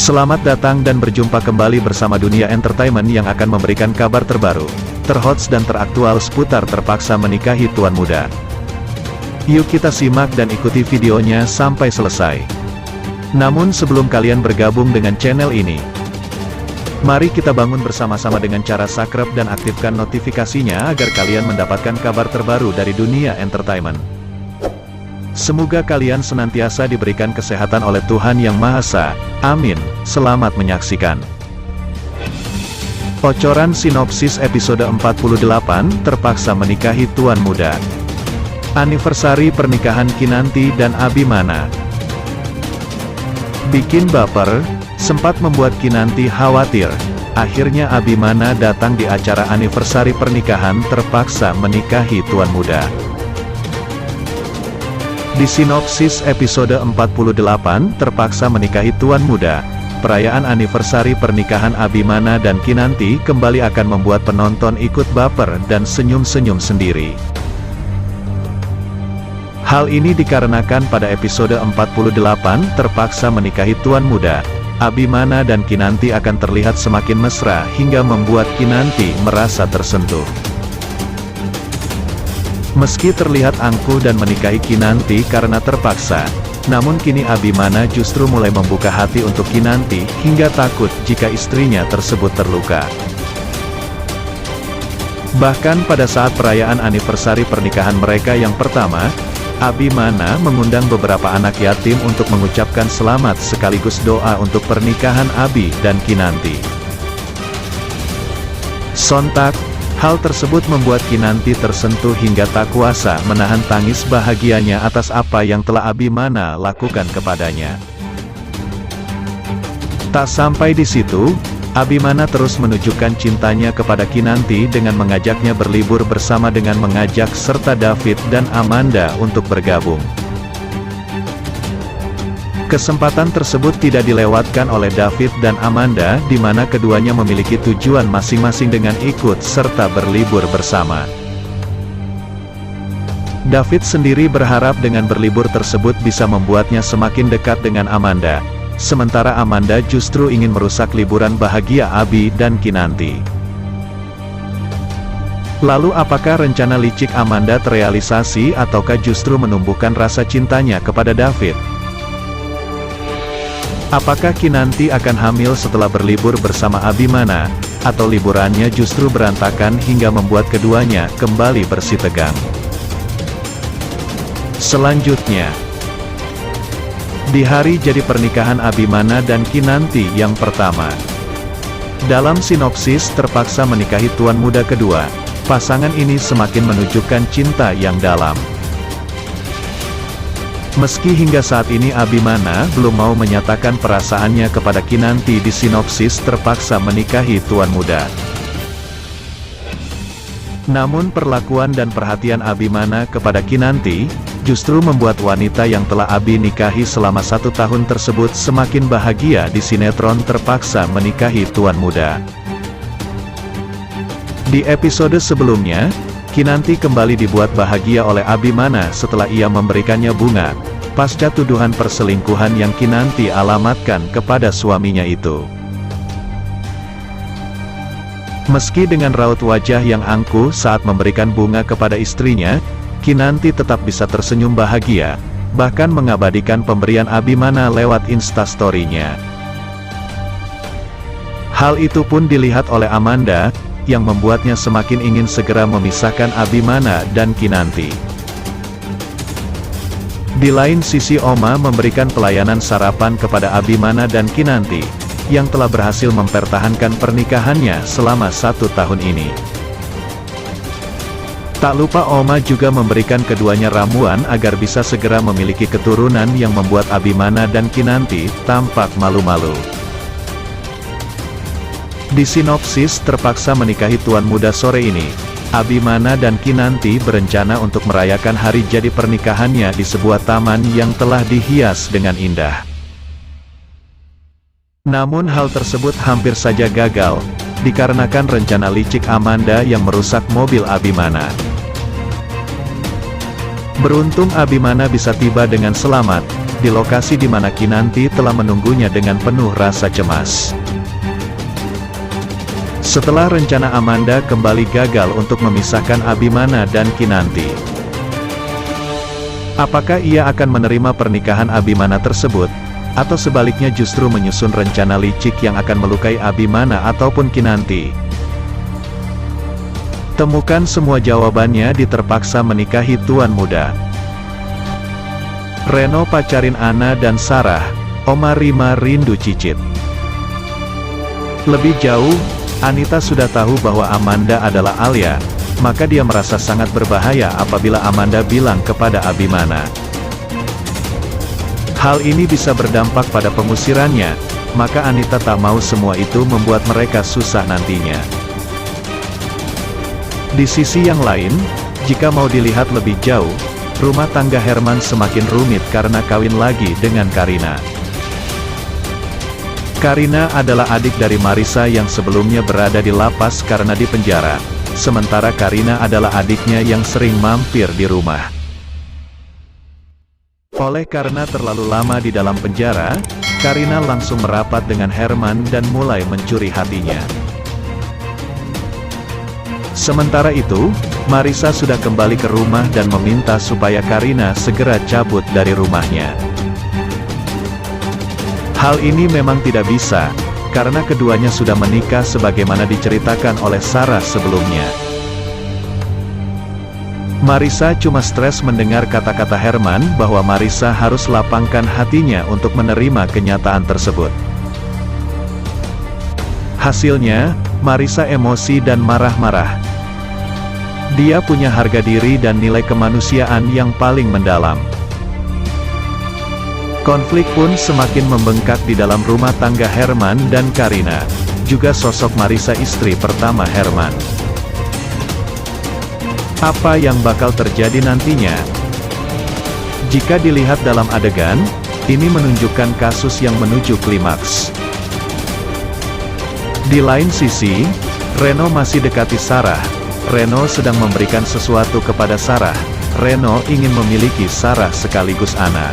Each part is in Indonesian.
Selamat datang dan berjumpa kembali bersama Dunia Entertainment yang akan memberikan kabar terbaru, terhots dan teraktual seputar terpaksa menikahi tuan muda. Yuk kita simak dan ikuti videonya sampai selesai. Namun sebelum kalian bergabung dengan channel ini, mari kita bangun bersama-sama dengan cara subscribe dan aktifkan notifikasinya agar kalian mendapatkan kabar terbaru dari Dunia Entertainment. Semoga kalian senantiasa diberikan kesehatan oleh Tuhan Yang Maha Esa. Amin. Selamat menyaksikan. Bocoran sinopsis episode 48, terpaksa menikahi tuan muda. Anniversary pernikahan Kinanti dan Abimana. Bikin baper, sempat membuat Kinanti khawatir. Akhirnya Abimana datang di acara anniversary pernikahan terpaksa menikahi tuan muda. Di sinopsis episode 48, terpaksa menikahi tuan muda, perayaan anniversary pernikahan Abimana dan Kinanti kembali akan membuat penonton ikut baper dan senyum-senyum sendiri. Hal ini dikarenakan pada episode 48, terpaksa menikahi tuan muda, Abimana dan Kinanti akan terlihat semakin mesra hingga membuat Kinanti merasa tersentuh. Meski terlihat angkuh dan menikahi Kinanti karena terpaksa, namun kini Abimana justru mulai membuka hati untuk Kinanti hingga takut jika istrinya tersebut terluka. Bahkan pada saat perayaan anniversary pernikahan mereka yang pertama, Abimana mengundang beberapa anak yatim untuk mengucapkan selamat sekaligus doa untuk pernikahan Abi dan Kinanti. Sontak, hal tersebut membuat Kinanti tersentuh hingga tak kuasa menahan tangis bahagianya atas apa yang telah Abimana lakukan kepadanya. Tak sampai di situ, Abimana terus menunjukkan cintanya kepada Kinanti dengan mengajaknya berlibur bersama dengan mengajak serta David dan Amanda untuk bergabung. Kesempatan tersebut tidak dilewatkan oleh David dan Amanda, di mana keduanya memiliki tujuan masing-masing dengan ikut serta berlibur bersama. David sendiri berharap dengan berlibur tersebut bisa membuatnya semakin dekat dengan Amanda, sementara Amanda justru ingin merusak liburan bahagia Abi dan Kinanti. Lalu apakah rencana licik Amanda terrealisasi ataukah justru menumbuhkan rasa cintanya kepada David? Apakah Kinanti akan hamil setelah berlibur bersama Abimana, atau liburannya justru berantakan hingga membuat keduanya kembali bersih tegang? Selanjutnya, di hari jadi pernikahan Abimana dan Kinanti yang pertama, dalam sinopsis terpaksa menikahi tuan muda kedua, pasangan ini semakin menunjukkan cinta yang dalam. Meski hingga saat ini Abimana belum mau menyatakan perasaannya kepada Kinanti di sinopsis terpaksa menikahi tuan muda. Namun perlakuan dan perhatian Abimana kepada Kinanti, justru membuat wanita yang telah Abi nikahi selama 1 tahun tersebut semakin bahagia di sinetron terpaksa menikahi tuan muda. Di episode sebelumnya, Kinanti kembali dibuat bahagia oleh Abimana setelah ia memberikannya bunga, pasca tuduhan perselingkuhan yang Kinanti alamatkan kepada suaminya itu. Meski dengan raut wajah yang angkuh saat memberikan bunga kepada istrinya, Kinanti tetap bisa tersenyum bahagia, bahkan mengabadikan pemberian Abimana lewat instastory-nya. Hal itu pun dilihat oleh Amanda, yang membuatnya semakin ingin segera memisahkan Abimana dan Kinanti. Di lain sisi Oma memberikan pelayanan sarapan kepada Abimana dan Kinanti, yang telah berhasil mempertahankan pernikahannya selama 1 tahun ini. Tak lupa Oma juga memberikan keduanya ramuan agar bisa segera memiliki keturunan yang membuat Abimana dan Kinanti tampak malu-malu. Di sinopsis terpaksa menikahi tuan muda sore ini, Abimana dan Kinanti berencana untuk merayakan hari jadi pernikahannya di sebuah taman yang telah dihias dengan indah. Namun hal tersebut hampir saja gagal, dikarenakan rencana licik Amanda yang merusak mobil Abimana. Beruntung Abimana bisa tiba dengan selamat, di lokasi di mana Kinanti telah menunggunya dengan penuh rasa cemas. Setelah rencana Amanda kembali gagal untuk memisahkan Abimana dan Kinanti. Apakah ia akan menerima pernikahan Abimana tersebut? Atau sebaliknya justru menyusun rencana licik yang akan melukai Abimana ataupun Kinanti? Temukan semua jawabannya di Terpaksa Menikahi Tuan Muda. Reno pacarin Ana dan Sarah, Oma Rima rindu cicit. Lebih jauh, Anita sudah tahu bahwa Amanda adalah Alia, maka dia merasa sangat berbahaya apabila Amanda bilang kepada Abimana. Hal ini bisa berdampak pada pengusirannya, maka Anita tak mau semua itu membuat mereka susah nantinya. Di sisi yang lain, jika mau dilihat lebih jauh, rumah tangga Herman semakin rumit karena kawin lagi dengan Karina. Karina adalah adik dari Marissa yang sebelumnya berada di lapas karena di penjara, sementara Karina adalah adiknya yang sering mampir di rumah. Oleh karena terlalu lama di dalam penjara, Karina langsung merapat dengan Herman dan mulai mencuri hatinya. Sementara itu, Marissa sudah kembali ke rumah dan meminta supaya Karina segera cabut dari rumahnya. Hal ini memang tidak bisa, karena keduanya sudah menikah sebagaimana diceritakan oleh Sarah sebelumnya. Marissa cuma stres mendengar kata-kata Herman bahwa Marissa harus lapangkan hatinya untuk menerima kenyataan tersebut. Hasilnya, Marissa emosi dan marah-marah. Dia punya harga diri dan nilai kemanusiaan yang paling mendalam. Konflik pun semakin membengkak di dalam rumah tangga Herman dan Karina, juga sosok Marissa istri pertama Herman. Apa yang bakal terjadi nantinya? Jika dilihat dalam adegan, ini menunjukkan kasus yang menuju klimaks. Di lain sisi, Reno masih dekati Sarah. Reno sedang memberikan sesuatu kepada Sarah. Reno ingin memiliki Sarah sekaligus Ana.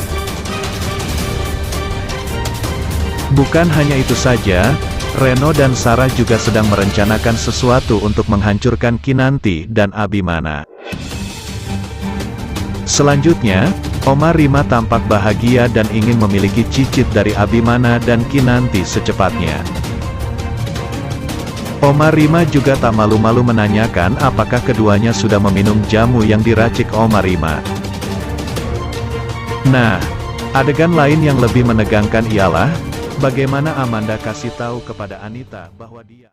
Bukan hanya itu saja, Reno dan Sarah juga sedang merencanakan sesuatu untuk menghancurkan Kinanti dan Abimana. Selanjutnya, Oma Rima tampak bahagia dan ingin memiliki cicit dari Abimana dan Kinanti secepatnya. Oma Rima juga tak malu-malu menanyakan apakah keduanya sudah meminum jamu yang diracik Oma Rima. Nah, adegan lain yang lebih menegangkan ialah bagaimana Amanda kasih tahu kepada Anita bahwa dia